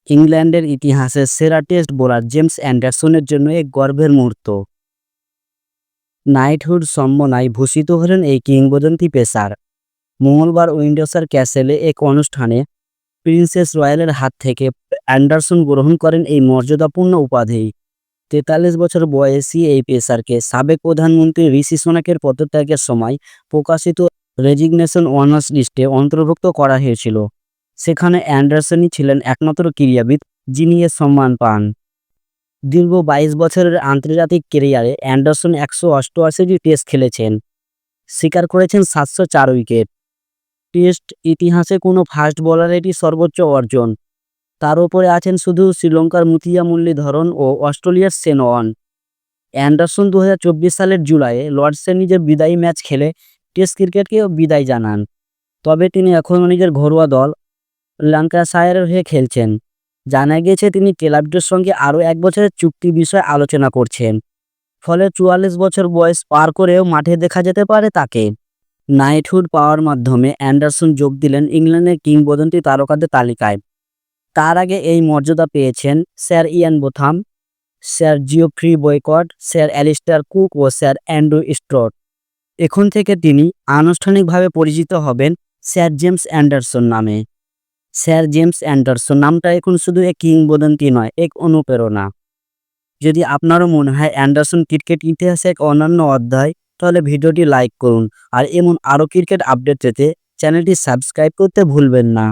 ইংল্যান্ডের ইতিহাসের সেরা টেস্ট বোলার জেমস অ্যান্ডারসনের জন্য এক গর্বের মুহূর্ত। নাইটহুড সম্মাননায় ভূষিত হলেন এই কিংবদন্তি পেসার। মঙ্গলবার উইন্ডসর ক্যাসেলে এক অনুষ্ঠানে প্রিন্সেস রয়্যালের হাত থেকে অ্যান্ডারসন গ্রহণ করেন এই মর্যাদাপূর্ণ উপাধি। 43 বছর বয়সী এই পেসারকে সাবেক প্রধানমন্ত্রী ঋষি সোনাকের পদত্যাগের সময় প্রকাশিত রেজিগনেশন অনার্স লিস্টে অন্তর্ভুক্ত করা হয়েছিল। সেখানে অ্যান্ডারসনই ছিলেন একমাত্র ক্রীড়াবিদ যিনি এ সম্মান পান। দীর্ঘ 22 বছরের আন্তর্জাতিক ক্যারিয়ারে অ্যান্ডারসন 188টি টেস্ট খেলেছেন, শিকার করেছেন 704 উইকেট। টেস্ট ইতিহাসে কোনো ফাস্ট বোলার এটি সর্বোচ্চ অর্জন। তার উপরে আছেন শুধু শ্রীলঙ্কার মুথিয়া মুরলীধরন ও অস্ট্রেলিয়ার শেন ওয়ার্ন। অ্যান্ডারসন 2024 সালের জুলাইয়ে লর্ডসে নিজের বিদায়ী ম্যাচ খেলে টেস্ট ক্রিকেটকেও বিদায় জানান। তবে তিনি এখনও নিজের ঘরোয়া দল ল্যাঙ্কাশায়ারের হয়ে খেলছেন। জানা গিয়েছে তিনি ক্লাবটির সঙ্গে আরও 1 বছরের চুক্তি বিষয়ে আলোচনা করছেন। ফলে 44 বছর বয়স পার করেও মাঠে দেখা যেতে পারে তাকে। নাইটহুড পাওয়ার মাধ্যমে অ্যান্ডারসন যোগ দিলেন ইংল্যান্ডের কিংবদন্তি তারকাদের তালিকায়। তার আগে এই মর্যাদা পেয়েছেন sir Ian Botham, sir Geoffrey Boycott, sir Alastair Cook ও স্যার অ্যান্ড্রু স্ট্রট। এখন থেকে তিনি আনুষ্ঠানিকভাবে পরিচিত হবেন স্যার জেমস অ্যান্ডারসন নামে। স্যার জেমস অ্যান্ডারসন নামটা এখন শুধু এক কিংবদন্তি নয়, এক অনুপ্রেরণা। যদি আপনারও মনে হয় অ্যান্ডারসন ক্রিকেট ইতিহাসে এক অনন্য অধ্যায়, তাহলে ভিডিওটি লাইক করুন আর এমন আরও ক্রিকেট আপডেট পেতে চ্যানেলটি সাবস্ক্রাইব করতে ভুলবেন না।